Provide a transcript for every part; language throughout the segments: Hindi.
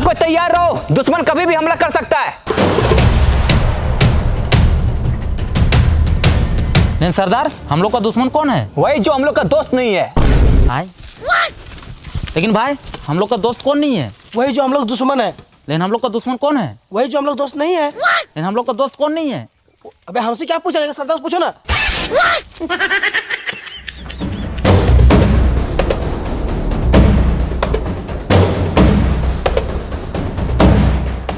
कोई तैयार रहो, दुश्मन कभी भी हमला कर सकता है। लेकिन सरदार, हम लोग का दुश्मन कौन है? वही जो हम लोग का दोस्त नहीं है। भाई, लेकिन भाई हम लोग का दोस्त कौन नहीं है? वही जो हम लोग दुश्मन है। लेकिन हम लोग का दुश्मन कौन है? वही जो हम लोग दोस्त नहीं है। लेकिन हम लोग का दोस्त कौन नहीं है? अबे हमसे क्या पूछा जाएगा, सरदार से पूछो ना।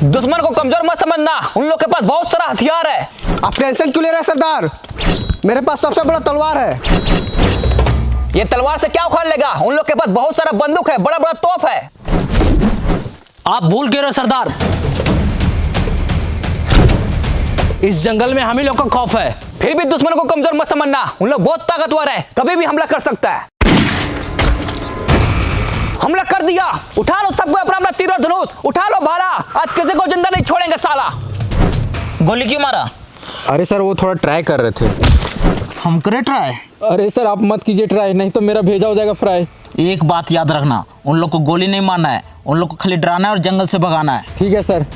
दुश्मन को कमजोर मत समझना, उन लोग के पास बहुत सारा हथियार है। आप टेंशन क्यों ले रहे हैं सरदार? मेरे पास सबसे बड़ा तलवार है। ये तलवार से क्या उखाड़ लेगा? उन लोग के पास बहुत सारा बंदूक है, बड़ा बड़ा तोप है। आप भूल गए रहे सरदार, इस जंगल में हम ही लोग का खौफ है। फिर भी दुश्मन को कमजोर मत समझना, उन लोग बहुत ताकतवर है, कभी भी हमला कर सकता है। हमला कर दिया, उठा लो सबको अपना अपना तीर और धनुष, उठा लो भाला, आज किसी को जिंदा नहीं छोड़ेंगे साला। गोली क्यों मारा? अरे सर वो थोड़ा ट्राई कर रहे थे। हम करे ट्राई? अरे सर आप मत कीजिए ट्राई, नहीं तो मेरा भेजा हो जाएगा फ्राई। एक बात याद रखना, उन लोग को गोली नहीं मारना है, उन लोग को खाली डराना है और जंगल से भगाना है। ठीक है सर।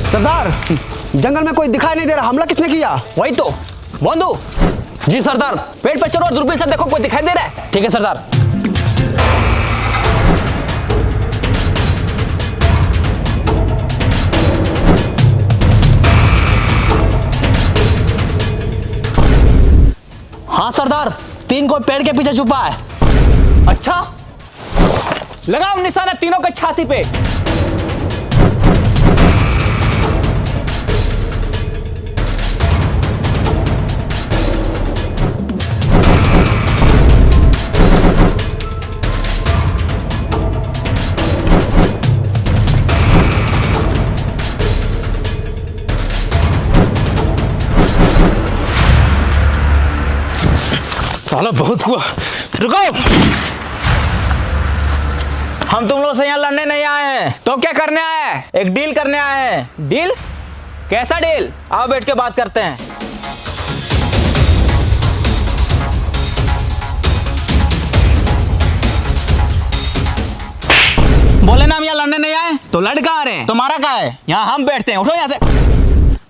सरदार, जंगल में कोई दिखाई नहीं दे रहा, हमला किसने किया? वही तो बंधु जी। सरदार पेड़ पे चढ़ो और दूरबीन से देखो कोई दिखाई दे रहा है। ठीक है सरदार। हाँ सरदार, 3 को पेड़ के पीछे छुपा है। अच्छा, लगाओ निशाना तीनों के छाती पे। साला बहुत हुआ, रुको। हम तुम लोग से यहाँ लड़ने नहीं आए हैं। तो क्या करने आया है? एक डील करने आए हैं। डील? कैसा डील? आओ बैठ के बात करते हैं। बोले ना हम यहाँ लड़ने नहीं आए। तो लड़ कहाँ रहे हैं? तुम्हारा क्या है? यहाँ हम बैठते हैं, उठो यहाँ से।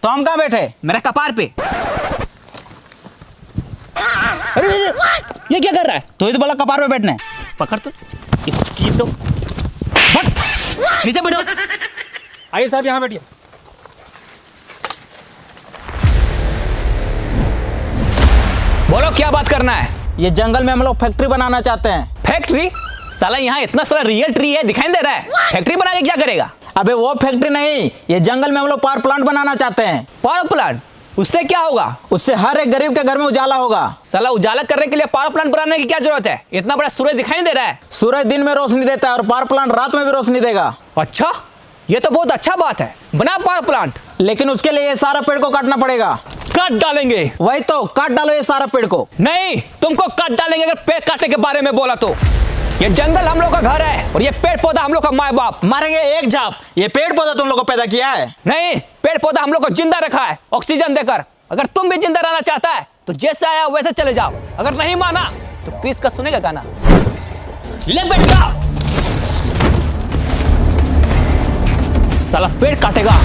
तो हम कहाँ बैठे? मेरे कपार पे। अरे ये क्या कर रहा है? तो ये तो बोला कपार पे बैठना है। पकड़ तो इसकी तो बस नीचे बैठो। आइए साहब यहाँ बैठिए। बोलो क्या बात करना है? ये जंगल में हम लोग फैक्ट्री बनाना चाहते हैं। फैक्ट्री? साला यहाँ इतना सारा रियल ट्री है, दिखाई दे रहा है। फैक्ट्री बना के क्या करेगा? अबे वो फैक्ट्री नहीं, ये जंगल में हम लोग पावर प्लांट बनाना चाहते हैं। Power plant? उससे क्या होगा? उससे हर एक गरीब के घर में उजाला होगा। साला उजाला करने के लिए पावर प्लांट बनाने की क्या जरूरत है? इतना बड़ा सूरज दिखाई दे रहा है। सूरज दिन में रोशनी देता है और पावर प्लांट रात में भी रोशनी देगा। अच्छा, ये तो बहुत अच्छा बात है, बना पावर प्लांट। लेकिन उसके लिए ये सारा पेड़ को काटना पड़ेगा। काट डालेंगे? वही तो, काट डालो ये सारा पेड़ को। नहीं, तुमको काट डालेंगे अगर पेड़ काटने के बारे में बोला तो। ये जंगल हम लोग का घर है और ये पेड़ पौधा हम लोग का माँ बाप। मारेंगे एक झाप। ये पेड़ पौधा तुम लोग को पैदा किया है? नहीं, पेड़ पौधा हम लोग को जिंदा रखा है ऑक्सीजन देकर। अगर तुम भी जिंदा रहना चाहता है तो जैसे आया वैसे चले जाओ, अगर नहीं माना तो क्रिस का सुनेगा गाना। ले बेटा, साला पेड़ काटेगा।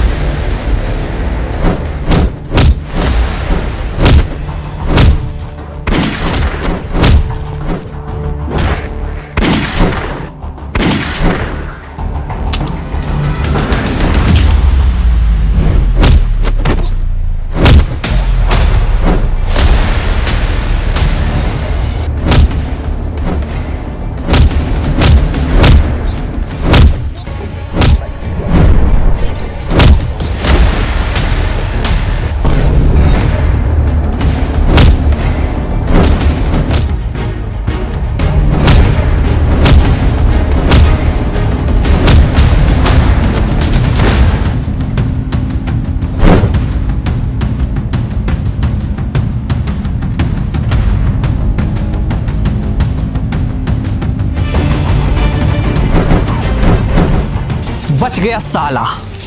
बच गया साला।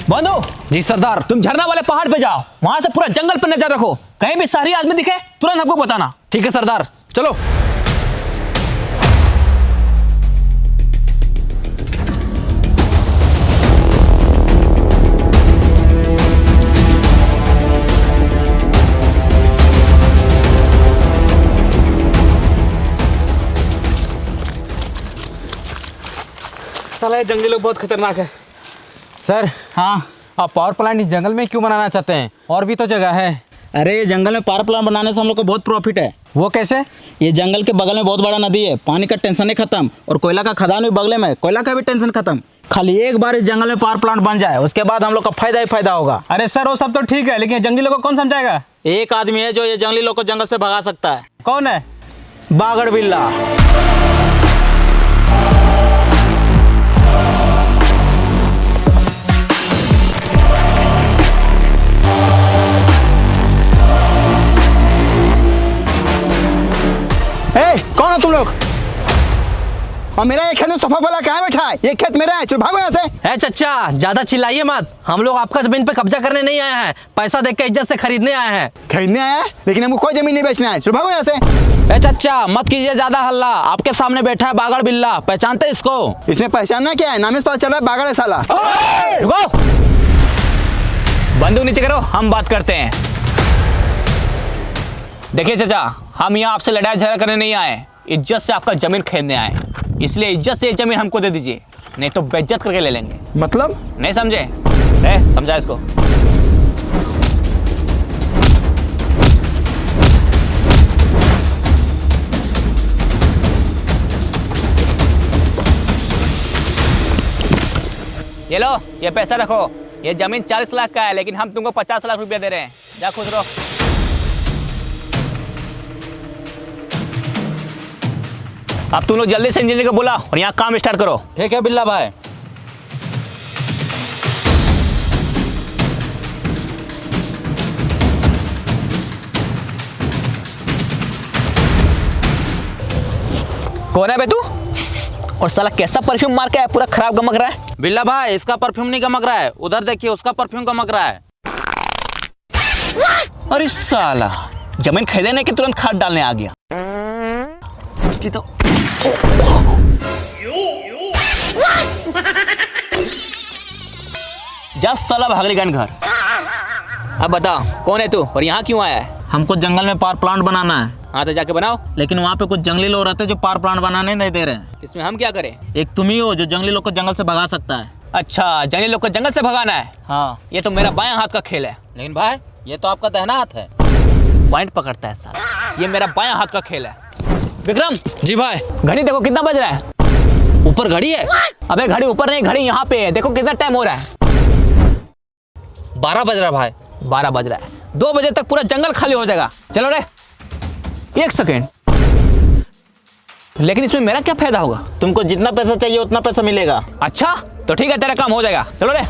बंधु जी सरदार। तुम झरना वाले पहाड़ पे जाओ, वहां से पूरा जंगल पर नजर रखो। कहीं भी शहरी आदमी दिखे तुरंत हमको बताना। ठीक है सरदार, चलो। साला ये जंगली लोग बहुत खतरनाक है। सर, हाँ, आप पावर प्लांट इस जंगल में क्यों बनाना चाहते हैं? और भी तो जगह है। अरे ये जंगल में पावर प्लांट बनाने से हम लोग को बहुत प्रॉफिट है। वो कैसे? ये जंगल के बगल में बहुत बड़ा नदी है, पानी का टेंशन ही खत्म, और कोयला का खदान भी बगल में, कोयला का भी टेंशन खत्म। खाली एक बार इस जंगल में पावर प्लांट बन जाए, उसके बाद हम लोग का फायदा ही फायदा होगा। अरे सर, वो सब तो ठीक है, लेकिन जंगली लोग को कौन समझाएगा? एक आदमी है जो ये जंगली लोग को जंगल से भगा सकता है। कौन है? बागड़ बिल्ला। कौन हो तुम लोग? और मेरा ये खेत में सोफा वाला कहाँ बैठा है? ये खेत मेरा है, चलो भागो यहाँ से। चाचा ज्यादा चिल्लाइए मत, हम लोग आपका जमीन पे कब्जा करने नहीं आए हैं, पैसा देख के इज्जत से खरीदने आए हैं। खरीदने आया है, लेकिन हमको कोई जमीन नहीं बेचना है, चलो भागो यहाँ से। चाचा मत कीजिए ज्यादा हल्ला, आपके सामने बैठा है बागड़ बिल्ला, पहचानते इसको? इसमें पहचानना क्या है? नाम से पता चल रहा है बागड़ है साला। रुको, बंदूक नीचे करो, हम बात करते हैं। देखिए चाचा, हम यहाँ आपसे लड़ाई झगड़ा करने नहीं आए, इज्जत से आपका जमीन खरीदने आए, इसलिए इज्जत से ये जमीन हमको दे दीजिए, नहीं तो बेइज्जत करके ले लेंगे। मतलब? नहीं समझे? समझा इसको। ये लो, ये पैसा रखो, ये जमीन 40 लाख का है, लेकिन हम तुमको 50 लाख रुपया दे रहे हैं, जा खुश रहो। अब तुम लोग जल्दी से इंजीनियर को बुला और यहाँ काम स्टार्ट करो। ठीक है बिल्ला भाई। कौन है बे तू? और साला कैसा परफ्यूम मार के है, पूरा खराब गमक रहा है। बिल्ला भाई, इसका परफ्यूम नहीं गमक रहा है, उधर देखिए उसका परफ्यूम गमक रहा है। अरे साला, जमीन खरीदने के तुरंत खाद डालने आ गया। इसकी तो जा साला भागलीगंज घर। अब बता कौन है तू और यहाँ क्यों आया है? हमको जंगल में पावर प्लांट बनाना है। हाँ तो जाके बनाओ। लेकिन वहाँ पे कुछ जंगली लोग रहते हैं जो पावर प्लांट बनाने नहीं दे रहे हैं। इसमें हम क्या करें? एक तुम ही हो जो जंगली लोग को जंगल से भगा सकता है। अच्छा, जंगली लोग को जंगल से भगाना है? हाँ। ये तो मेरा बायां हाथ का खेल है। लेकिन भाई ये तो आपका दाहिना हाथ है। पॉइंट पकड़ता है साला, ये मेरा बायां हाथ का खेल है। विक्रम जी भाई। घड़ी देखो कितना बज रहा है। ऊपर घड़ी है? अबे घड़ी ऊपर नहीं, घड़ी यहाँ पे है, देखो कितना टाइम हो रहा है। 12 बज रहा भाई। 12 बज रहा है, 2 बजे तक पूरा जंगल खाली हो जाएगा। चलो रे, 1 सेकेंड। लेकिन इसमें मेरा क्या फायदा होगा? तुमको जितना पैसा चाहिए उतना पैसा मिलेगा। अच्छा तो ठीक है, तेरा काम हो जाएगा। चलो रे।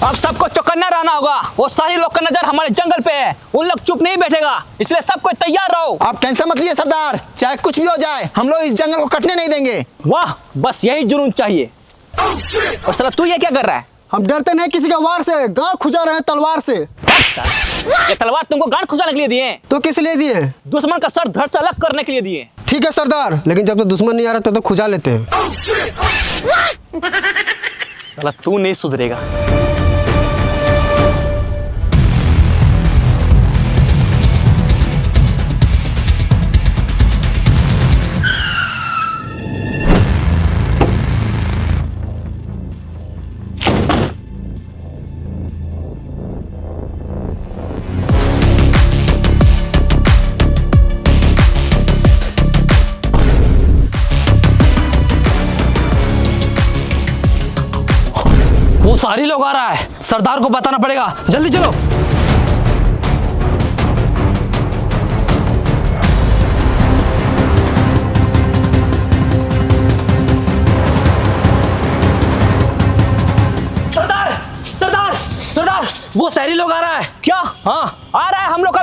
अब सबको चौकन्ना रहना होगा, वो सारे लोग का नजर हमारे जंगल पे है, उन लोग चुप नहीं बैठेगा, इसलिए सबको तैयार रहो। आप टेंशन मत लीजिए सरदार, चाहे कुछ भी हो जाए हम लोग इस जंगल को कटने नहीं देंगे। वाह, बस यही जुनून चाहिए। और साला तू ये क्या कर रहा है? हम डरते नहीं किसी का वार से, गांड खुजा रहे हैं तलवार से। ये तलवार तुमको गांड खुजाने के लिए दिए हैं? तो किस लिए दिए? दुश्मन का सर धड़ से अलग करने के लिए दिए। ठीक है सरदार, लेकिन जब तक दुश्मन नहीं आ रहा तब तो खुजा लेते हैं। साला तू नहीं सुधरेगा। वो सारी लोग आ रहा है, सरदार को बताना पड़ेगा, जल्दी चलो।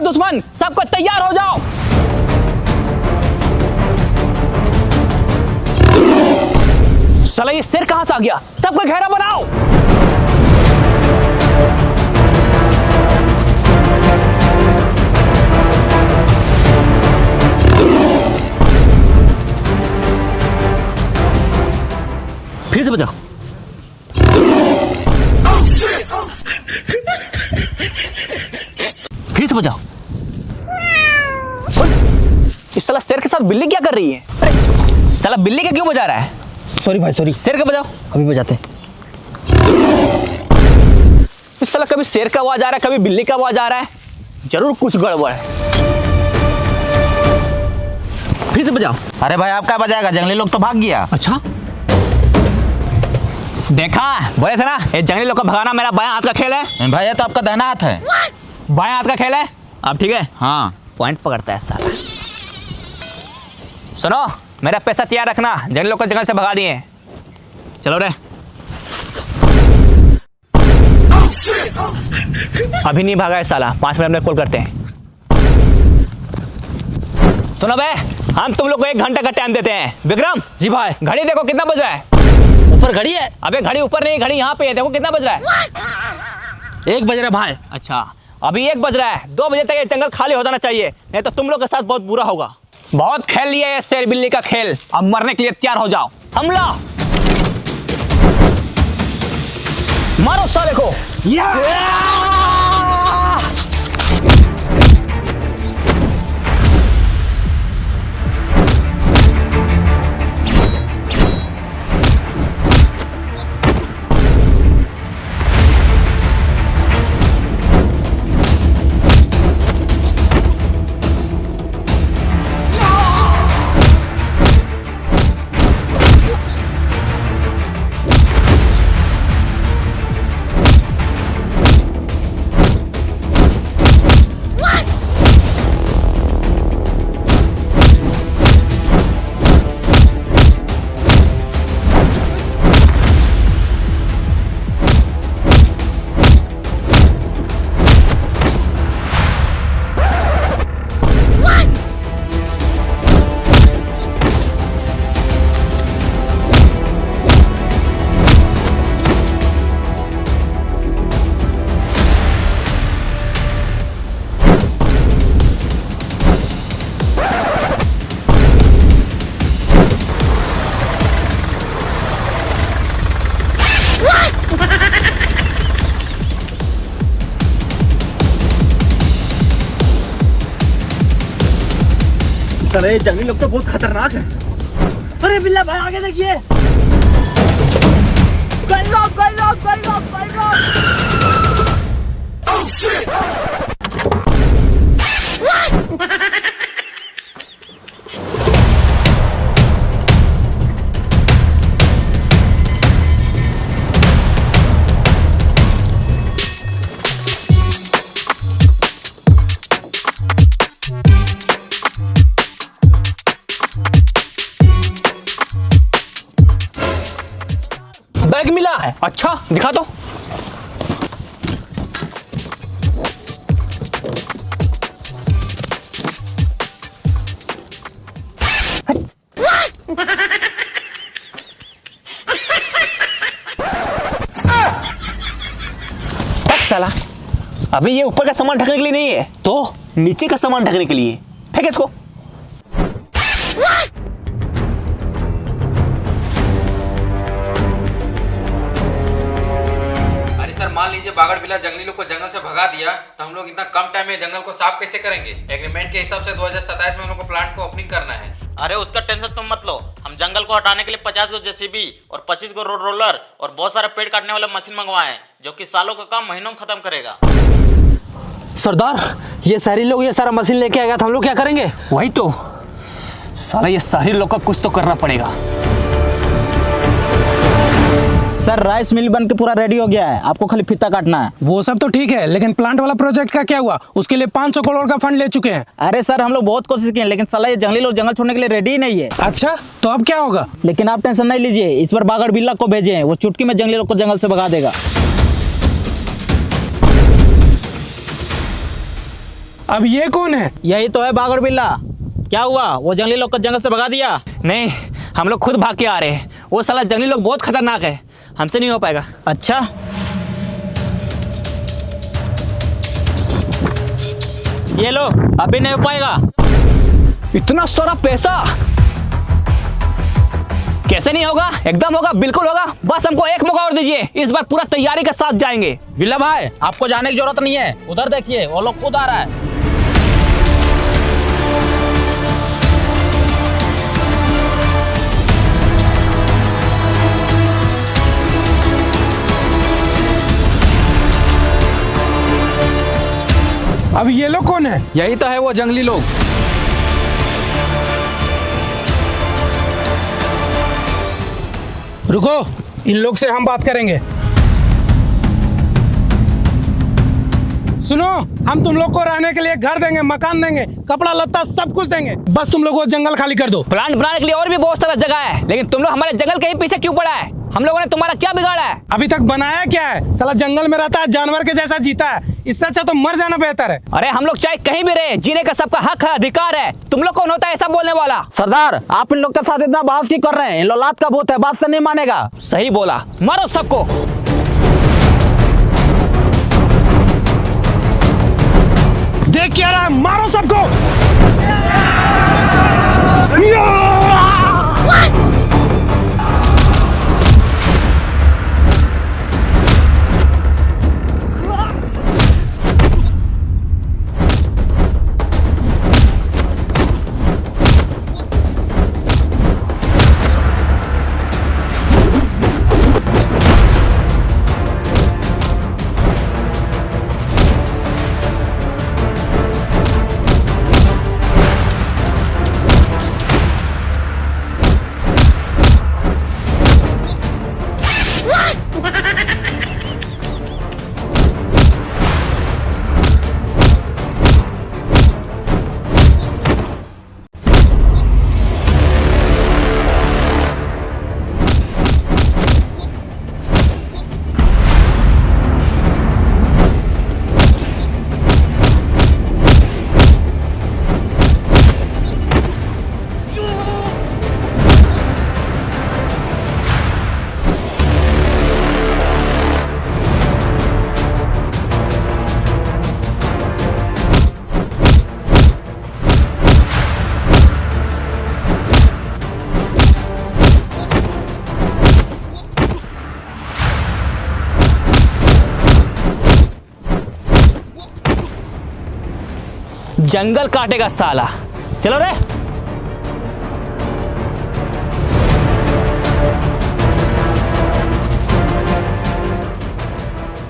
देखो दुश्मन, सबको तैयार हो जाओ। साला ये शेर कहां से आ गया? सबको घेरा बनाओ। फिर से बजाओ। फिर से बजाओ। इस साला शेर के साथ बिल्ली क्या कर रही है? अरे साला बिल्ली का क्यों बजा रहा है? सॉरी भाई सॉरी। शेर का बजाओ। अभी बजाते हैं। इस साला कभी शेर का आवाज आ रहा है, कभी बिल्ली का आवाज आ रहा है। जरूर कुछ गड़बड़ है। फिर से बजाओ। अरे भाई आप क्या बजाएगा, जंगली लोग तो भाग गया। अच्छा देखा, बोले थे ना ये जंगली लोग को भगाना मेरा बायां हाथ का खेल है। भाई ये तो आपका दाहिना हाथ है। बायां हाथ का खेल है। अब ठीक है, हाँ पॉइंट पकड़ता है साला। सुनो, मेरा पैसा तैयार रखना, जंगली लोग को जंगल से भगा दिए। चलो रे। अभी नहीं भागा है साला, 5 मिनट में कॉल करते हैं। सुनो बे, हम तुम लोग को 1 घंटे का टाइम देते हैं। विक्रम जी भाई। घड़ी देखो कितना बज रहा है। ऊपर घड़ी है। अबे घड़ी ऊपर नहीं, घड़ी यहाँ पे है, देखो कितना बज रहा है। 1 बज रहा भाई। अच्छा अभी 1 बज रहा है। 2 बजे तक ये जंगल खाली हो जाना चाहिए, नहीं तो तुम लोग के साथ बहुत बुरा होगा। बहुत खेल लिया ये शेर बिल्ली का खेल, अब मरने के लिए तैयार हो जाओ। हमला मारो साले को। साले जंगली लोग तो बहुत खतरनाक है। अरे बिल्ला भाई आगे देखिए। बैग मिला है। अच्छा दिखा दो। साला अभी ये ऊपर का सामान ढकने के लिए नहीं है, तो नीचे का सामान ढकने के लिए। फेंक इसको। अरे सर मान लीजिए बागड़ बिल्ला जंगली लोग को जंगल से भगा दिया, तो हम लोग इतना कम टाइम में जंगल को साफ कैसे करेंगे? एग्रीमेंट के हिसाब से 2027 में हम लोग को प्लांट को ओपनिंग करना है। अरे उसका टेंशन तुम मत लो, हम जंगल को हटाने के लिए 50 गो जेसीबी और 25 गो रोड रोलर और बहुत सारे पेड़ काटने वाला मशीन मंगवाए हैं, जो कि सालों का काम महीनों में खत्म करेगा। सरदार ये शहरी लोग ये सारा मशीन लेके आएगा तो हम लोग क्या करेंगे? वही तो साला, ये शहरी लोग का कुछ तो करना पड़ेगा। सर राइस मिल बन के पूरा रेडी हो गया है, आपको खाली फीता काटना है। वो सब तो ठीक है, लेकिन प्लांट वाला प्रोजेक्ट का क्या हुआ? उसके लिए 500 करोड़ का फंड ले चुके हैं। अरे सर हम लोग बहुत कोशिश किए, लेकिन साला ये जंगली लोग जंगल छोड़ने के लिए रेडी ही नहीं है। अच्छा तो अब क्या होगा? लेकिन आप टेंशन नहीं लीजिए, इस बार बागड़ बिल्ला को भेजे हैं, वो चुटकी में जंगली लोग को जंगल से भगा देगा। अब ये कौन है? यही तो है बागड़ बिल्ला। क्या हुआ, वो जंगली लोग को जंगल से भगा दिया? नहीं, हम लोग खुद भाग के आ रहे हैं। वो साला जंगली लोग बहुत खतरनाक है, हमसे नहीं हो पाएगा। अच्छा, ये लो, अभी नहीं हो पाएगा। इतना सारा पैसा कैसे नहीं होगा? एकदम होगा, बिल्कुल होगा। बस हमको एक मौका और दीजिए, इस बार पूरा तैयारी के साथ जाएंगे। बिल्ला भाई, आपको जाने की जरूरत नहीं है। उधर देखिए, वो लोग खुद आ रहा है। अब ये लोग कौन है? यही तो है वो जंगली लोग। रुको, इन लोग से हम बात करेंगे। सुनो, हम तुम लोग को रहने के लिए घर देंगे, मकान देंगे, कपड़ा लत्ता सब कुछ देंगे। बस तुम लोग वो जंगल खाली कर दो। प्लांट बनाने के लिए और भी बहुत सारा जगह है, लेकिन तुम लोग हमारे जंगल के ही पीछे क्यों पड़ा है? हम लोगों ने तुम्हारा क्या बिगाड़ा है? अभी तक बनाया क्या है? साला जंगल में रहता है, जानवर के जैसा जीता है। इससे अच्छा तो मर जाना बेहतर है। अरे हम लोग चाहे कहीं भी रहे, जीने का सबका हक है, अधिकार है। तुम लोग कौन होता है ऐसा बोलने वाला? सरदार, आप इन लोग के साथ इतना बहस क्यों कर रहे हैं? इन लोग लात का भूत है, बात से नहीं मानेगा। सही बोला, मारो सबको। देख क्या रहा है, मारो सबको। जंगल काटेगा साला। चलो रे।